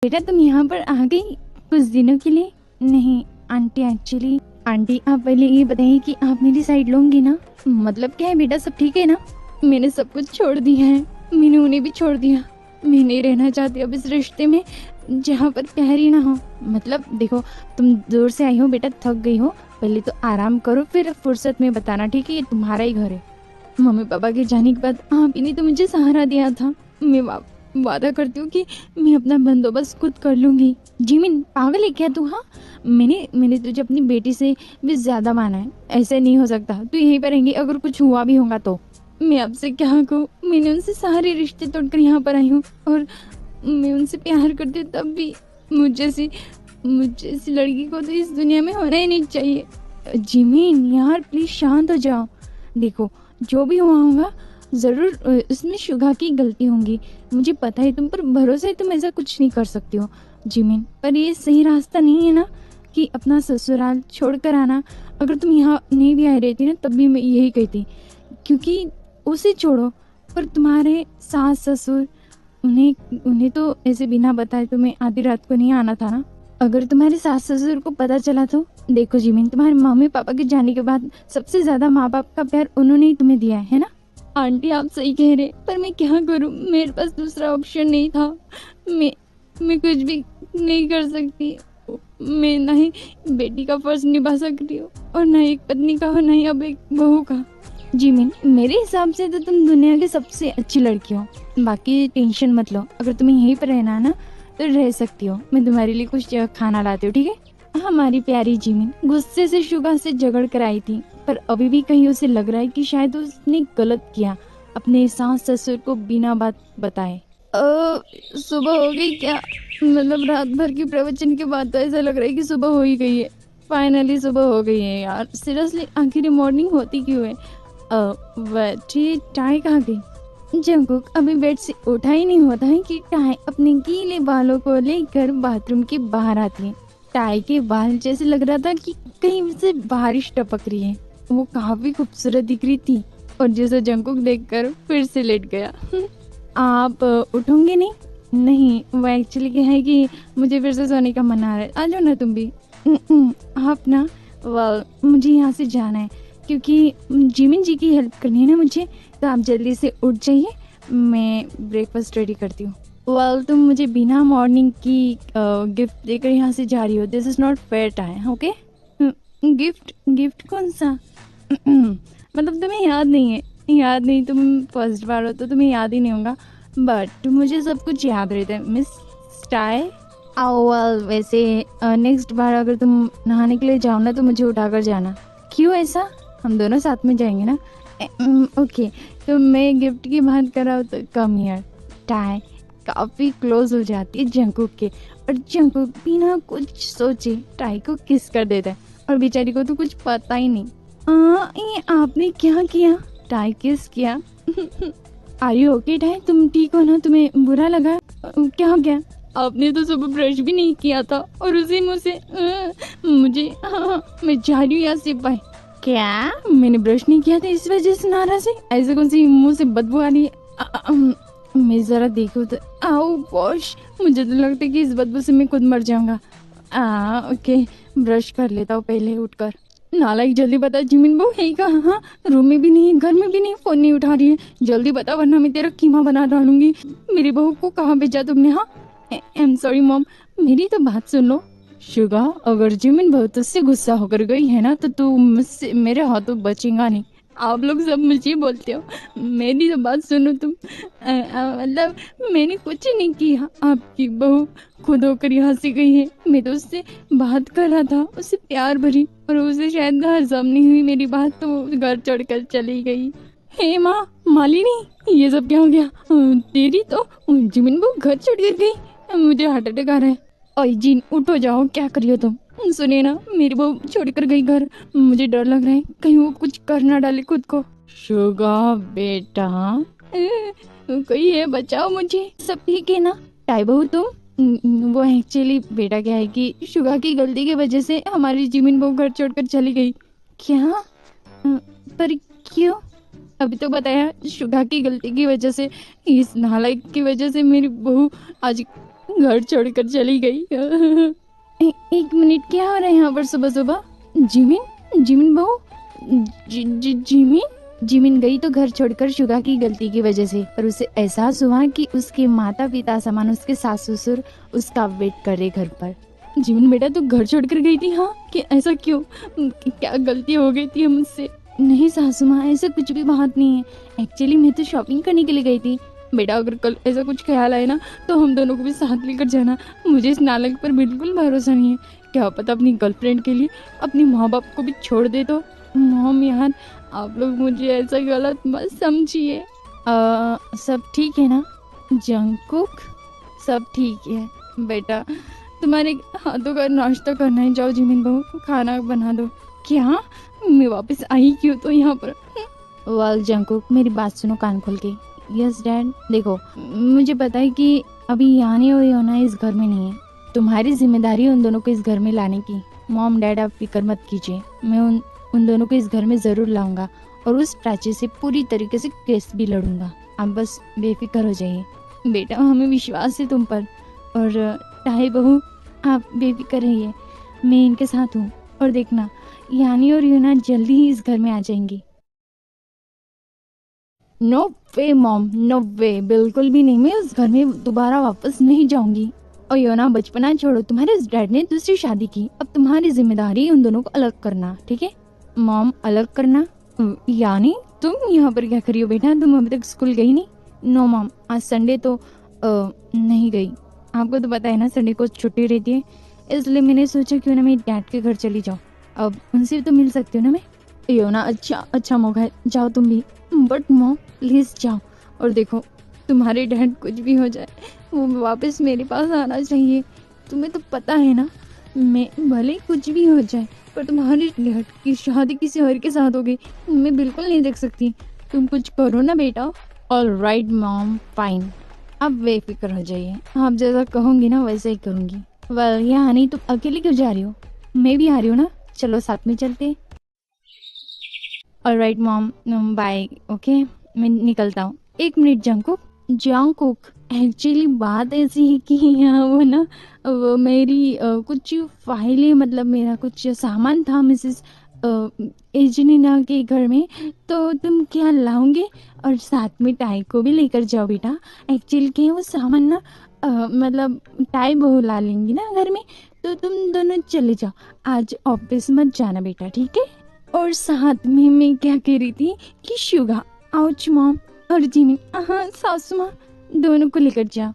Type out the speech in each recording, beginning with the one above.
बेटा तुम यहाँ पर आ गई कुछ दिनों के लिए? नहीं आंटी, एक्चुअली आंटी आप पहले ये बताइए कि आप मेरी साइड लोगी ना? मतलब क्या है बेटा, सब ठीक है ना? मैंने सब कुछ छोड़ दिया है, मैंने उन्हें भी छोड़ दिया। मैं नहीं रहना चाहती अब इस रिश्ते में जहाँ पर प्यार ही ना हो। मतलब देखो, तुम दूर से आई हो बेटा, थक गई हो, पहले तो आराम करो, फिर फुर्सत में बताना, ठीक है? ये तुम्हारा ही घर है। मम्मी पापा के जाने के बाद आप ही ने तो मुझे सहारा दिया था। मैं वादा करती हूँ कि मैं अपना बंदोबस्त खुद कर लूंगी। जिमिन पागल है क्या तू? हाँ, मैंने तुझे अपनी बेटी से भी ज्यादा माना है, ऐसे नहीं हो सकता। तू यहीं पर रहेंगी, अगर कुछ हुआ भी होगा तो मैं आपसे क्या कहूँ। मैंने उनसे सारे रिश्ते तोड़कर यहाँ पर आई हूँ, और मैं उनसे प्यार करती हूँ, तब भी मुझे जैसी लड़की को तो इस दुनिया में होना ही नहीं चाहिए। जिमिन यार प्लीज शांत हो जाओ। देखो, जो भी हुआ होगा जरूर इसमें शुगा की गलती होंगी, मुझे पता है, तुम पर भरोसा है, तुम ऐसा कुछ नहीं कर सकती हो जिमिन। पर ये सही रास्ता नहीं है ना कि अपना ससुराल छोड़कर आना। अगर तुम यहाँ नहीं भी आ रही थी ना, तब भी मैं यही कहती, क्योंकि उसे छोड़ो, पर तुम्हारे सास ससुर, उन्हें उन्हें तो ऐसे बिना बताए तुम्हें आधी रात को नहीं आना था ना? अगर तुम्हारे सास ससुर को पता चला तो? देखो जिमिन, तुम्हारे मम्मी पापा के जाने के बाद सबसे ज्यादा माँ बाप का प्यार उन्होंने ही तुम्हें दिया है ना? आंटी आप सही कह रहे, पर मैं क्या करूं, मेरे पास दूसरा ऑप्शन नहीं था। मैं मैं कुछ भी नहीं कर सकती। मैं ना ही बेटी का फर्ज निभा सकती हूँ, और ना एक पत्नी का, और ना ही अब एक बहू का। जिमिन मेरे हिसाब से तो तुम दुनिया की सबसे अच्छी लड़की हो, बाकी टेंशन मत लो। अगर तुम्हें यहीं पर रहना है ना तो रह सकती हो, मैं तुम्हारे लिए कुछ खाना लाती हूँ, ठीक है? हमारी प्यारी जिमिन गुस्से से शुगा से झगड़ कर आई थी, पर अभी भी कहीं उसे लग रहा है कि शायद उसने गलत किया अपने सास ससुर को बिना बात बताए। सुबह हो गई क्या? मतलब रात भर की प्रवचन के बाद तो ऐसा लग रहा है कि सुबह हो ही गई है। फाइनली सुबह हो गई है यार, सीरियसली आखिर मॉर्निंग होती क्यों है? वैसे टाई कहाँ गई? जंकुक अभी बेड से उठा ही नहीं होता है कि टाई अपने गीले बालों को लेकर बाथरूम के बाहर आती है। टाई के बाल जैसे लग रहा था कि कहीं से बारिश टपक रही है। वो काफी खूबसूरत दिख रही थी, और जैसे जंकुक देखकर फिर से लेट गया। आप उठोगे नहीं? नहीं, वो एक्चुअली क्या है कि मुझे फिर से सोने का मन आ रहा है, आ जाओ ना तुम भी। आप ना, मुझे यहाँ से जाना है, क्योंकि जिमिन जी की हेल्प करनी है ना मुझे, तो आप जल्दी से उठ जाइए, मैं ब्रेकफास्ट रेडी करती हूँ। तुम मुझे बिना मॉर्निंग की गिफ्ट देकर यहाँ से जा रही हो, this is not fair time, okay? Gift? Gift कौन सा? मतलब तुम्हें याद नहीं है? याद नहीं, तुम फर्स्ट बार हो तो तुम्हें याद ही नहीं होगा, बट मुझे सब कुछ याद रहता है मिस स्टाई। वैसे नेक्स्ट बार अगर तुम नहाने के लिए जाओ ना तो मुझे उठाकर जाना। क्यों ऐसा? हम दोनों साथ में जाएंगे ना? ओके, तो मैं गिफ्ट की बात कर रहा हूँ तो कम हियर। टाई काफी क्लोज हो जाती है जंकुक के, और जंकुक बिना कुछ सोचे टाई को किस कर देता है, और बेचारी को तो कुछ पता ही नहीं। ये आपने क्या किया? टाई किस किया? आर यू ओके टाई, तुम ठीक हो ना? तुम्हें बुरा लगा? क्या हो गया? आपने तो सुबह ब्रश भी नहीं किया था, और उसी मुंह से मुझे मैं जा रही हूँ यहाँ से, बाय। क्या? मैंने ब्रश नहीं किया था इस वजह से नाराज है? ऐसे कौन सी मुंह से बदबू आ रही है? मैं जरा देखूं तो, आओ वॉश, मुझे तो लगता है कि इस बदबू से मैं खुद मर जाऊंगा। ओके, ब्रश कर लेता हूँ पहले उठकर। नालायक, जल्दी बता जिमिन बहू है कहाँ? हाँ, रूम में भी नहीं, घर में भी नहीं, फोन नहीं उठा रही है, जल्दी बता वरना मैं तेरा कीमा बना डालूंगी। मेरी बहू को कहाँ भेजा तुमने? हाँ, आई एम सॉरी मॉम, मेरी तो बात सुन लो। शुगा, अगर जिमिन बहू तुझसे गुस्सा होकर गई है ना तो तू मुझसे, मेरे हाथों बचेगा नहीं। आप लोग सब मुझे बोलते हो, मेरी तो बात सुनो तुम। मतलब मैंने कुछ नहीं किया, आपकी बहू खुद होकर यहाँ से गई है। मैं तो उससे बात कर रहा था, उससे प्यार भरी, और उसे शायद हजम नहीं हुई मेरी बात, तो वो घर छोड़कर चली गई। हे माँ, मालिनी, ये सब क्या हो गया? तेरी तो जिमिन बहू घर छोड़कर गई, मुझे हार्ट अटैक आ रहा है। ओए जीन, उठो जाओ, क्या कर रही हो तुम? सुनिए ना, मेरी बहू छोड़कर गई घर, मुझे डर लग रहा है कहीं वो कुछ कर ना डाले खुद को। शुगा बेटा, कोई है, बचाओ मुझे। सब ठीक है ना टाई बहू तुम? वो एक्चुअली बेटा क्या है कि शुगा की गलती की वजह से हमारी जिमिन बहू घर छोड़कर चली गई। क्या? पर क्यों? अभी तो बताया, शुगा की गलती की वजह से, इस नालायक की वजह से मेरी बहू आज घर छोड़कर चली गई। एक मिनट, क्या हो रहा है यहाँ पर सुबह सुबह? जिमिन, जिमिन बहू, जिमिन। जिमिन गई तो घर छोड़कर शुगा की गलती की वजह से, पर उसे एहसास हुआ कि उसके माता पिता समान उसके सास ससुर उसका वेट कर रहे घर पर। जिमिन बेटा, तू घर छोड़कर गई थी? हाँ, कि ऐसा क्यों? क्या गलती हो गई थी मुझसे? नहीं सासू माँ, ऐसा कुछ भी बात नहीं है। एक्चुअली मैं तो शॉपिंग करने के लिए गई थी। बेटा, अगर कल ऐसा कुछ ख्याल आए ना तो हम दोनों को भी साथ लेकर जाना। मुझे इस नालायक पर बिल्कुल भरोसा नहीं है। क्या पता अपनी गर्लफ्रेंड के लिए अपने माँ बाप को भी छोड़ दे तो। मॉम यार, आप लोग मुझे ऐसा गलत मत समझिए। सब ठीक है ना जंगकुक? सब ठीक है बेटा। तुम्हारे हाथों का नाश्ता करना है, जाओ जिमिन बहू खाना बना दो। क्या? मैं वापस आई क्यों तो यहाँ पर? वेल जंगकुक, मेरी बात सुनो कान खोल के। Yes dad. देखो, मुझे पता है कि अभी यानी और योना इस घर में नहीं है। तुम्हारी जिम्मेदारी है उन दोनों को इस घर में लाने की। मॉम डैड, आप फिक्र मत कीजिए, मैं उन दोनों को इस घर में ज़रूर लाऊंगा और उस प्राची से पूरी तरीके से केस भी लड़ूंगा। आप बस बेफिक्र हो जाइए। बेटा, हमें विश्वास है तुम पर। और ताई बहू, आप बेफिक्र रहिए, मैं इनके साथ हूँ। और देखना, यानी और यूना जल्दी ही इस घर में आ जाएंगी। नो वे मॉम, नो वे, बिल्कुल भी नहीं। मैं उस घर में दोबारा वापस नहीं जाऊंगी। और योना, बचपना छोड़ो, तुम्हारे डैड ने दूसरी शादी की, अब तुम्हारी जिम्मेदारी उन दोनों को अलग करना, ठीक है? मॉम, अलग करना? यानी तुम यहाँ पर क्या करी हो बेटा? तुम अभी तक स्कूल गई नहीं? नो मॉम, आज संडे तो नहीं गई। आपको तो पता है ना, संडे को छुट्टी रहती है, इसलिए मैंने सोचा क्यों ना मैं डैड के घर चली जाऊँ। अब उनसे तो मिल सकती हूँ ना मैं। योना, अच्छा मौका है, जाओ तुम भी। बट मॉम प्लीज जाओ। और देखो, तुम्हारे डैड कुछ भी हो जाए, वो वापस मेरे पास आना चाहिए। तुम्हें तो पता है ना, मैं भले कुछ भी हो जाए पर तुम्हारे डैड की शादी किसी और के साथ हो गई, मैं बिल्कुल नहीं देख सकती। तुम कुछ करो ना बेटा। All right mom, fine. अब बेफिक्र हो जाइए, आप जैसा कहोगी ना वैसे ही करूँगी। वेल यहाँ नहीं, तुम अकेले क्यों जा रही हो? मैं भी आ रही हूँ ना, चलो साथ में चलते। Alright mom, bye. ओके, मैं निकलता हूँ। एक मिनट जंगकुक। जंगकुक, एक्चुअली बात ऐसी है कि यहाँ वो ना, वो मेरी कुछ फाइलें, मतलब मेरा कुछ सामान था मिसेस एजनीना के घर में, तो तुम क्या लाओगे? और साथ में टाई को भी लेकर जाओ बेटा। एक्चुअली क्या है, वो सामान ना मतलब टाई बहू ला लेंगी ना घर में, तो तुम दोनों चले जाओ। आज ऑफिस मत जाना बेटा, ठीक है? और साथ में मैं क्या कह रही थी कि शुगा, आउच मॉम, और जिमिन, हाँ सासू माँ, दोनों को लेकर जाओ।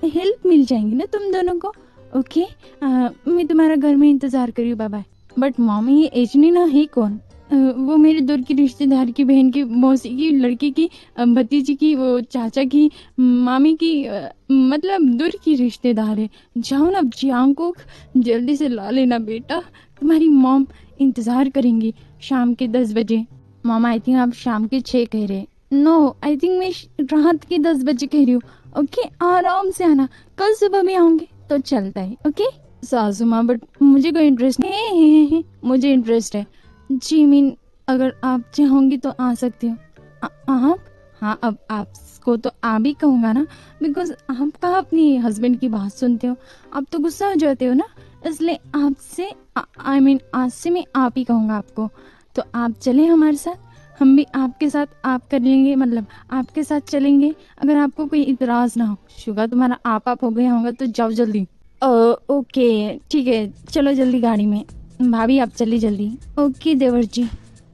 हेल्प मिल जाएंगी ना तुम दोनों को। ओके, मैं तुम्हारा घर में इंतजार करी हूँ, बाय बाय। बट मॉम, ये एजनीना है कौन? वो मेरे दूर की रिश्तेदार की बहन की मौसी की लड़की की भतीजी की, वो चाचा की मामी की, मतलब दूर की रिश्तेदार है। जाओ ना जंगकुक, जल्दी से ला लेना बेटा, तुम्हारी मॉम इंतज़ार करेंगी शाम के 10 बजे। मामा, आई थिंक आप शाम के 6 कह रहे। नो, आई थिंक मैं रात के 10 बजे कह रही हूँ। ओके, आराम से आना, कल सुबह भी आऊँगी तो चलता है। ओके सासू माँ, बट मुझे कोई इंटरेस्ट नहीं है। मुझे इंटरेस्ट है। जिमिन, अगर आप चाहोगी तो आ सकती हो। आप? हाँ, अब आपको तो आ भी कहूँगा ना, बिकॉज आप कहाँ अपनी हस्बैंड की बात सुनते हो, आप तो गुस्सा हो जाते हो ना, इसलिए आपसे आई मीन आज से मैं आप ही कहूँगा आपको। तो आप चलें हमारे साथ, हम भी आपके साथ आप कर लेंगे, मतलब आपके साथ चलेंगे, अगर आपको कोई इतराज़ ना हो। शुगर, तुम्हारा आप हो गया होगा तो जाओ जल्दी। ओके ठीक है, चलो जल्दी गाड़ी में। भाभी आप चलिए जल्दी। ओके देवर जी।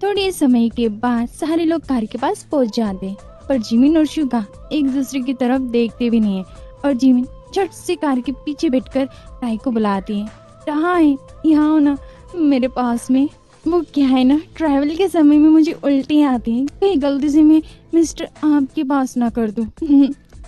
थोड़े समय के बाद सारे लोग कार के पास पहुंच जाते, पर जिमिन और शुगा एक दूसरे की तरफ देखते भी नहीं है। और जिमिन झट से कार के पीछे बैठकर टाई को बुलाती है। कहाँ है? यहाँ हो ना मेरे पास में। वो क्या है ना, ट्रैवल के समय में मुझे उल्टी आती है, कहीं गलती से मैं मिस्टर आपके पास ना कर दूँ।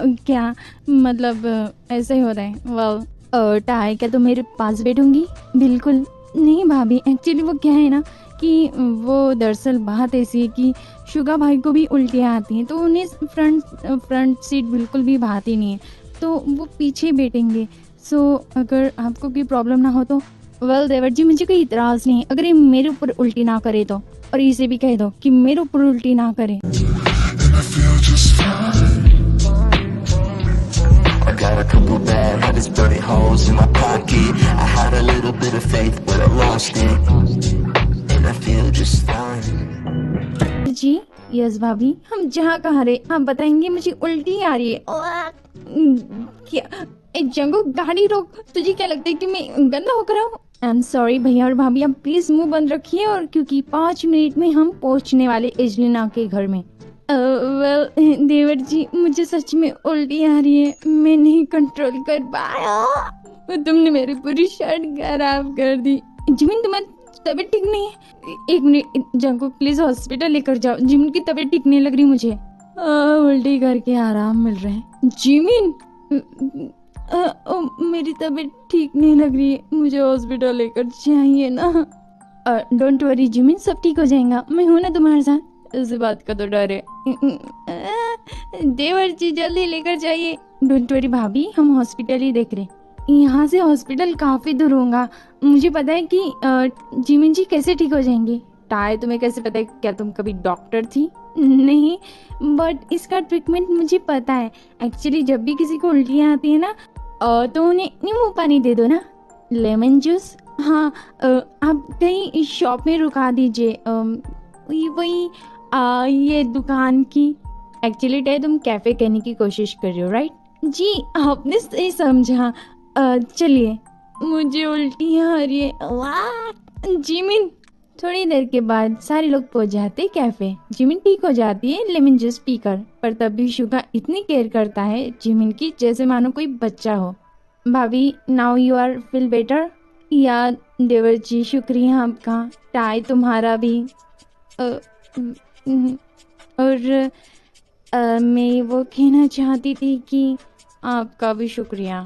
क्या मतलब ऐसा ही हो रहा है। वेल टाई, क्या तुम मेरे पास बैठूंगी? बिल्कुल नहीं भाभी, एक्चुअली वो क्या है ना कि वो दरअसल बात ऐसी है कि शुगा भाई को भी उल्टियाँ आती हैं, तो उन्हें फ्रंट सीट बिल्कुल भी भाती नहीं है, तो वो पीछे बैठेंगे। सो अगर आपको कोई प्रॉब्लम ना हो तो। वेल देवर जी, मुझे कोई इतराज़ नहीं, अगर ये मेरे ऊपर उल्टी ना करे तो। और इसे भी कह दो कि मेरे ऊपर उल्टी ना करे। got a couple bad habits, burning holes in my pocket. I had a little bit of faith, but I lost it, and I feel just fine. जी यस भाभी, हम जहाँ कहाँ रहे आप बताएंगे? मुझे उल्टी आ रही है। क्या? जंगो गाड़ी रोक। तुझे क्या लगता है कि मैं गंदा होकर आऊँ? आई एम सॉरी भैया और भाभी, आप प्लीज मुंह बंद रखिए, और क्योंकि 5 मिनट में हम पहुंचने वाले एजलिना के घर में। वेल देवर जी, मुझे सच में उल्टी आ रही है, मैं नहीं कंट्रोल कर पाया। तुमने मेरी पूरी शर्ट खराब कर दी। जिमिन तुम्हारी तबीयत ठीक नहीं है? एक मिनट जंको, प्लीज हॉस्पिटल लेकर जाओ। जिमिन की तबीयत ठीक नहीं लग रही मुझे। उल्टी करके आराम मिल रहा है। जिमिन मेरी तबीयत ठीक नहीं लग रही है, मुझे हॉस्पिटल लेकर चाहिए ना। डोंट वरी जिमिन, सब ठीक हो जाएगा, मैं हूं ना तुम्हारे साथ। इस बात का तो डर है। देवर जी जल्दी लेकर जाइए। डोंट वरी भाभी, हम हॉस्पिटल ही देख रहे। यहाँ से हॉस्पिटल काफी दूर होगा। मुझे पता है कि जिमिन जी कैसे ठीक हो जाएंगे। टाय, तुम्हें कैसे पता है? क्या तुम कभी डॉक्टर थी? नहीं, बट इसका ट्रीटमेंट मुझे पता है। एक्चुअली जब भी किसी को उल्टियाँ आती है ना, तो उन्हें नींबू पानी दे दो ना, लेमन जूस। हाँ, आप कहीं शॉप में रुका दीजिए, वही ये दुकान की। एक्चुअली टाय, तुम कैफे कहने की कोशिश कर रहे हो, राइट? जी, आपने सही समझा। चलिए, मुझे उल्टियाँ आ रही है। जिमिन। थोड़ी देर के बाद सारे लोग पहुंच जाते कैफे। जिमिन ठीक हो जाती है लेमन जूस पीकर, पर तब भी शुगा इतनी केयर करता है जिमिन की जैसे मानो कोई बच्चा हो। भाभी, now you are feel better? या देवर जी, शुक्रिया आपका। टाई, तुम्हारा भी। अ, और मैं वो कहना चाहती थी कि आपका भी शुक्रिया।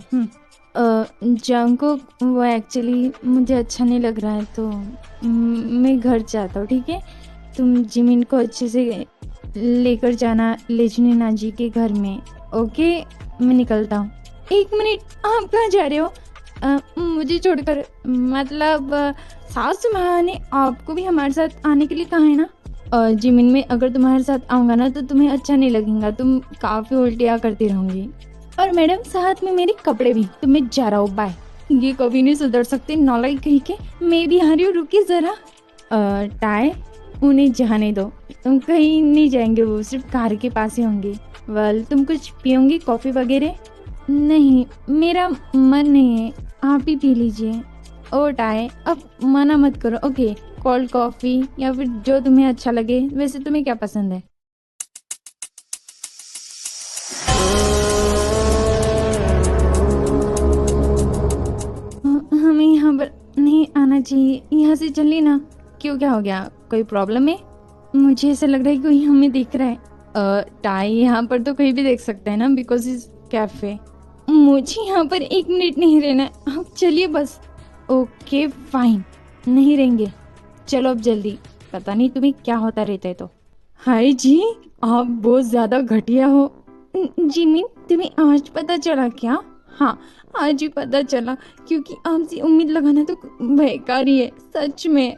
जंको, वो एक्चुअली मुझे अच्छा नहीं लग रहा है, तो मैं घर जाता हूँ, ठीक है? तुम जिमिन को अच्छे से लेकर जाना लेजनीना जी के घर में, ओके? मैं निकलता हूँ। एक मिनट, आप कहाँ जा रहे हो? मुझे छोड़कर? मतलब सासू माँ ने आपको भी हमारे साथ आने के लिए कहा है ना? जिमिन, में अगर तुम्हारे साथ आऊँगा ना तो तुम्हें अच्छा नहीं लगेगा, तुम काफ़ी उल्टियाँ करती रहूँगी। और मैडम, साथ में मेरे कपड़े भी। तो मैं जा रहा हूँ, बाय। ये कभी नहीं सुधर सकते, नालायक कहीं के। मैं भी आ रही हूँ, रुकिए जरा। टाय, उन्हें जाने दो, तुम कहीं नहीं जाएंगे, वो सिर्फ कार के पास ही होंगे। वेल, तुम कुछ पियोगी, कॉफ़ी वगैरह? नहीं, मेरा मन नहीं है, आप ही पी लीजिए। ओ टाय, अब मना मत करो, ओके? कोल्ड कॉफ़ी या फिर जो तुम्हें अच्छा लगे। वैसे तुम्हें क्या पसंद है? हमें यहाँ पर नहीं आना चाहिए, यहाँ से चलिए ना। क्यों, क्या हो गया? कोई प्रॉब्लम है? मुझे ऐसा लग रहा है कोई हमें देख रहा है। टाई, यहाँ पर तो कोई भी देख सकता है ना, बिकॉज इस कैफे। मुझे यहाँ पर 1 मिनट नहीं रहना है, आप चलिए बस। ओके फाइन, नहीं रहेंगे। चलो अब जल्दी, पता नहीं तुम्हें क्या होता रहता है तो। हाय जी, आप बहुत ज्यादा घटिया हो। जिमिन, तुम्हें आज पता चला क्या? हाँ, आज ही पता चला, क्योंकि आपसे उम्मीद लगाना तो बेकार ही है, सच में।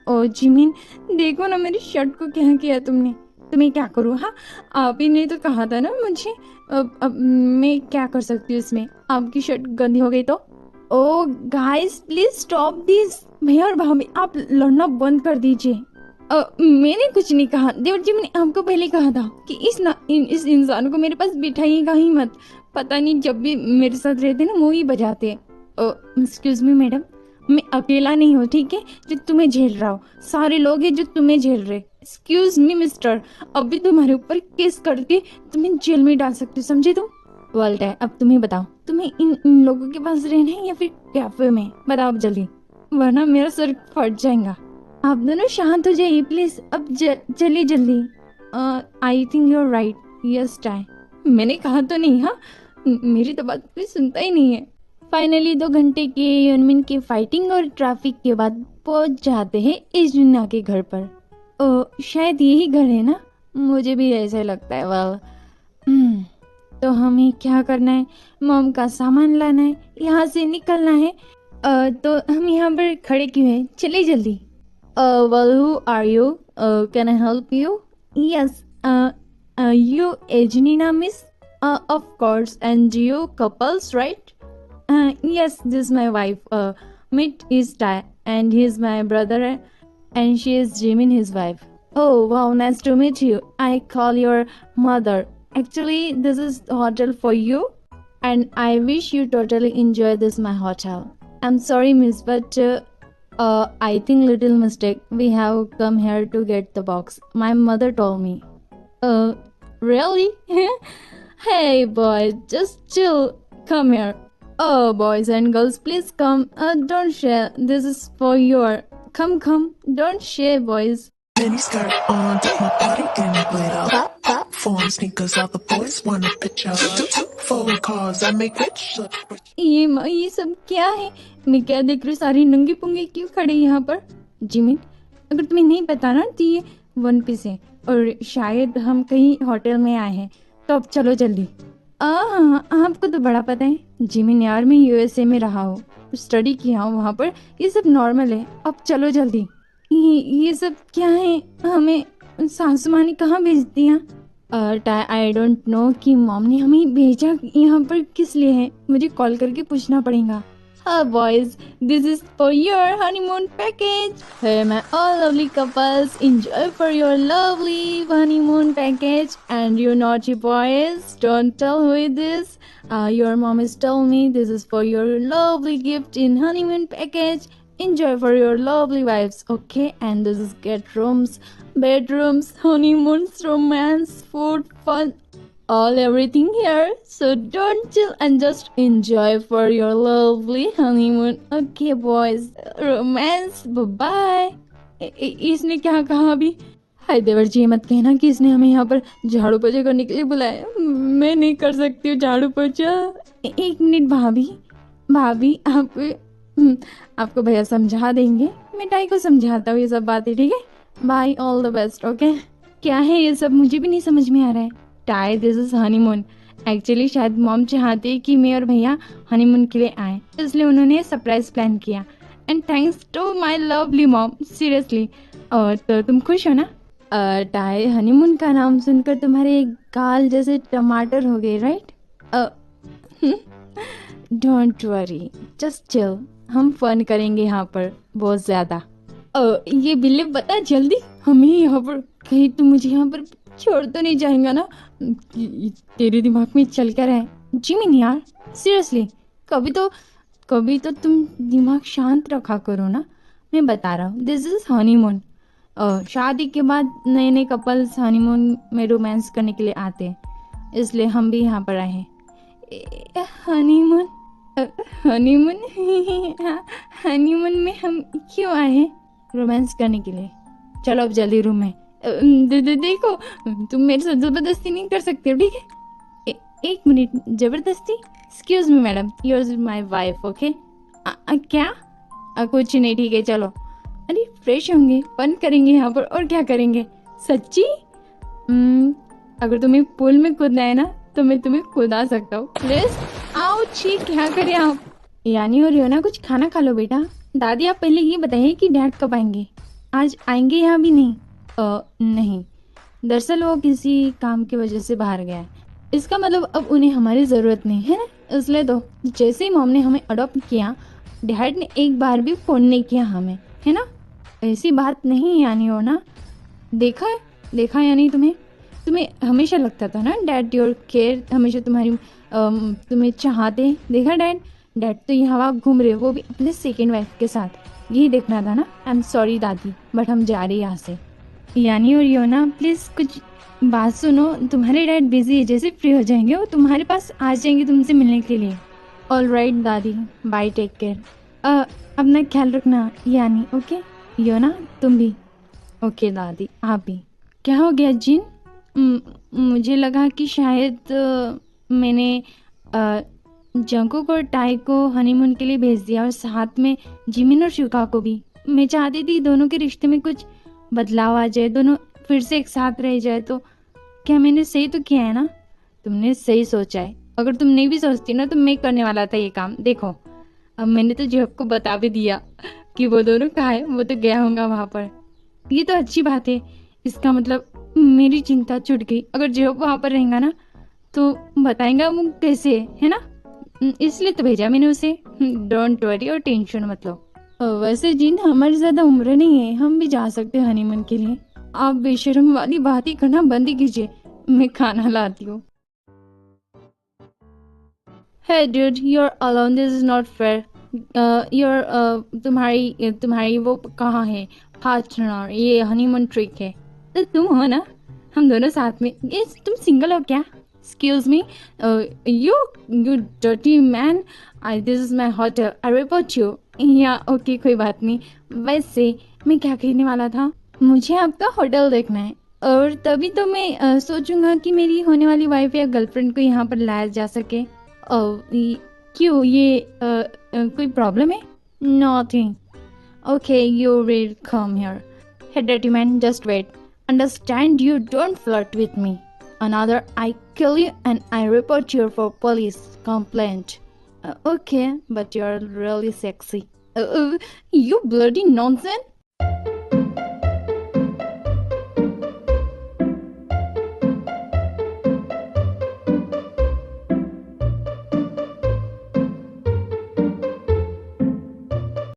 ओ जिमिन, देखो ना मेरी शर्ट को क्या किया तुमने। तुम्हें क्या करूँ? हाँ, आप ही ने तो कहा था ना मुझे। अब मैं क्या कर सकती हूँ इसमें? आपकी शर्ट गंदी हो गई तो? ओ गाइस, प्लीज स्टॉप दिस। भैया और भाभी, आप लड़ना बंद कर दीजिए। मैंने कुछ नहीं कहा देवर जी, मैंने आपको पहले कहा था कि इस इंसान को मेरे पास बिठाइएगा ही मत। पता नहीं, जब भी मेरे साथ रहते ना वो ही बजाते। एक्सक्यूज मी मैडम, मैं अकेला नहीं हूँ, ठीक है, जो तुम्हें झेल रहा हो। सारे लोग हैं जो तुम्हें झेल रहे। एक्सक्यूज मी मिस्टर, अभी तुम्हारे ऊपर केस करके तुम्हें जेल में डाल सकती हूँ, समझे तुम? वर्ल्ड है, अब तुम्हें बताओ, तुम्हें इन लोगों के पास रहना है या फिर कैफे में? बताओ जल्दी, वरना मेरा सर फट जाएगा। आप दोनों शांत हो जाइए प्लीज, अब चलिए जल्दी। I think you are right, yes tie. मैंने कहा तो नहीं? हाँ, मेरी तो बात कोई सुनता ही नहीं है। फाइनली 2 घंटे के यूनमिन की फाइटिंग और ट्रैफिक के बाद पहुंच जाते हैं इजनिना के घर पर। शायद यही घर है ना, मुझे भी ऐसा लगता है। वेल, तो हमें क्या करना है? मॉम का सामान लाना है, यहाँ से निकलना है। तो हम यहाँ पर खड़े क्यों हैं? चलिए जल्दी। Well, who are you? Can I help you? Yes, you एजनीना miss? Of course. And you couples, right? Yes, this is my wife. Meet is Ty, and he is my brother, and she is Jimin, his wife. Oh, wow, nice to meet you. I call your mother. Actually, this is the hotel for you, and I wish you totally enjoy this my hotel. I'm sorry, miss, but I think little mistake. We have come here to get the box. My mother told me. Uh, really? Hey, boys, just chill. Come here. Oh, boys and girls, please come. Don't share. This is for your. Come. Don't share, boys. Mini skirt on, take my party and with a pop form sneakers. All the boys want a picture. Two foreign cars, I make rich. ये सब क्या है? मैं क्या देख रही हूँ? सारी नंगी पुंगी क्यों खड़े यहाँ पर? जिमिन, अगर तुम्हें नहीं पता ना तो ये वन पीस है और शायद हम कहीं होटल में आए हैं, तो अब चलो जल्दी। हाँ, आपको तो बड़ा पता है। जिमिन यार, मैं यूएसए में रहा हूँ, स्टडी किया हूँ वहाँ पर, ये सब नॉर्मल है। अब चलो जल्दी। ये सब क्या है? हमें सासू माँ ने कहाँ भेज दिया? आई डोंट नो कि मॉम ने हमें भेजा यहाँ पर किस लिए है, मुझे कॉल करके पूछना पड़ेगा। हाँ boys, this is for your honeymoon package. Hey my all lovely couples, enjoy for your lovely honeymoon package. And you naughty boys, don't tell who it is. Your mom is telling me this is for your lovely gift in honeymoon package. Enjoy for your lovely wives, okay? And this is get rooms, bedrooms, honeymoons, romance, food, fun, all everything here. So don't chill and just enjoy for your lovely honeymoon, okay boys? Romance, bye-bye. इसने क्या कहा अभी? हाय देवर जी, मत कहना कि इसने हमें यहाँ पर झाड़ू पोछा करने के लिए बुलाया। मैं नहीं कर सकती हूँ झाड़ू पोछा। एक मिनट भाभी, आपको भैया समझा देंगे। मिठाई को समझाता हूँ ये सब बातें, ठीक है? Bye, all the best, okay? क्या है ये सब? मुझे भी नहीं समझ में आ रहा है। Tie, this is honeymoon. Actually शायद मॉम चाहती कि मैं और भैया हनीमून के लिए आए, इसलिए उन्होंने सरप्राइज प्लान किया। And thanks to my lovely mom, seriously. और तो तुम खुश हो ना? टाई, हनीमून का नाम सुनकर तुम्हारे गाल जैसे टमाटर हो गए, right? Don't worry, just chill. हम फन करेंगे यहाँ पर बहुत ज्यादा। ये बिल्ली बता जल्दी, हमें यहाँ पर कहीं तुम मुझे यहाँ पर छोड़ तो नहीं जाएगा ना? तेरे दिमाग में चल कर है जिमिन यार, सीरियसली। कभी तो तुम दिमाग शांत रखा करो ना। मैं बता रहा हूँ, दिस इज हनीमून। शादी के बाद नए कपल्स हनीमून में रोमांस करने के लिए आते हैं, इसलिए हम भी यहाँ पर आए हैं। हनीमून हनीमून में हम क्यों आए हैं? रोमांस करने के लिए। चलो अब जल्दी रूम में। देखो, तुम मेरे साथ जबरदस्ती नहीं कर सकते हो, ठीक है? एक मिनट, जबरदस्ती? Excuse me madam, you are my wife, okay? क्या? कुछ नहीं, ठीक है चलो। अरे फ्रेश होंगे, फन करेंगे यहाँ पर, और क्या करेंगे? सच्ची? अगर तुम्हें पूल में कूदना है ना तो मैं तुम्हें कूदा सकता हूँ। प्लीज आओ, छी क्या करें आप? यानी और ना, कुछ खाना खा लो बेटा। दादी, आप पहले ये बताइए कि डैड कब आएंगे? आज आएंगे या भी नहीं? नहीं, दरअसल वो किसी काम की वजह से बाहर गया है। इसका मतलब अब उन्हें हमारी ज़रूरत नहीं है ना, इसलिए तो जैसे ही मॉम ने हमें अडॉप्ट किया, डैड ने एक बार भी फ़ोन नहीं किया हमें, है ना? ऐसी बात नहीं यानी हो ना। देखा यानी तुम्हें हमेशा लगता था ना डैड योर केयर, हमेशा तुम्हें चाहते। देखा डैड तो यहाँ घूम रहे, वो भी अपने सेकेंड वाइफ के साथ। यही देखना था ना। आई एम सॉरी दादी, बट हम जा रहे हैं यहाँ से। यानी और योना, प्लीज़ कुछ बात सुनो। तुम्हारे डैड बिजी है, जैसे फ्री हो जाएंगे वो तुम्हारे पास आ जाएंगे तुमसे मिलने के लिए। ऑल राइट दादी, बाय, टेक केयर। अपना ख्याल रखना यानी, ओके? योना तुम भी। ओके दादी, आप भी। क्या हो गया जिन? मुझे लगा कि शायद मैंने जंकुक और टाई को हनीमून के लिए भेज दिया, और साथ में जिमिन और शुका को भी। मैं चाहती थी दोनों के रिश्ते में कुछ बदलाव आ जाए, दोनों फिर से एक साथ रह जाए। तो क्या मैंने सही तो किया है ना? तुमने सही सोचा है। अगर तुम नहीं भी सोचती ना तो मैं करने वाला था ये काम। देखो, अब मैंने तो जेब को बता भी दिया कि वो दोनों कहाँ है, वो तो गया होगा वहाँ पर। ये तो अच्छी बात है, इसका मतलब मेरी चिंता छूट गई। अगर जेब वहाँ पर रहेगा ना तो बताएगा वो कैसे, है ना? इसलिए तो भेजा मैंने उसे। डोंट वरी और टेंशन मत लो। वैसे जीन हमारी ज्यादा उम्र नहीं है, हम भी जा सकते हैं हनीमून के लिए। आप बेशर्म वाली बात ही करना बंद ही कीजिए, मैं खाना लाती हूँ। Hey dude, you're alone. This is not fair. तुम्हारी वो कहाँ है पार्टनर? ये हनीमून ट्रिक है तो तुम हो ना, हम दोनों साथ में। ये तुम सिंगल हो क्या? Excuse me, you dirty man. This is my hotel. I report you. या ओके कोई बात नहीं। वैसे मैं क्या कहने वाला था, मुझे आपका होटल देखना है और तभी तो मैं सोचूंगा कि मेरी होने वाली वाइफ या गर्लफ्रेंड को यहाँ पर लाया जा सके। क्यों, ये कोई प्रॉब्लम है? Nothing. Okay you will come here. Hey dirty man, just wait. Understand, you don't flirt with me. Another, I kill you and I report you for police complaint. Okay, but you're really sexy. You bloody nonsense.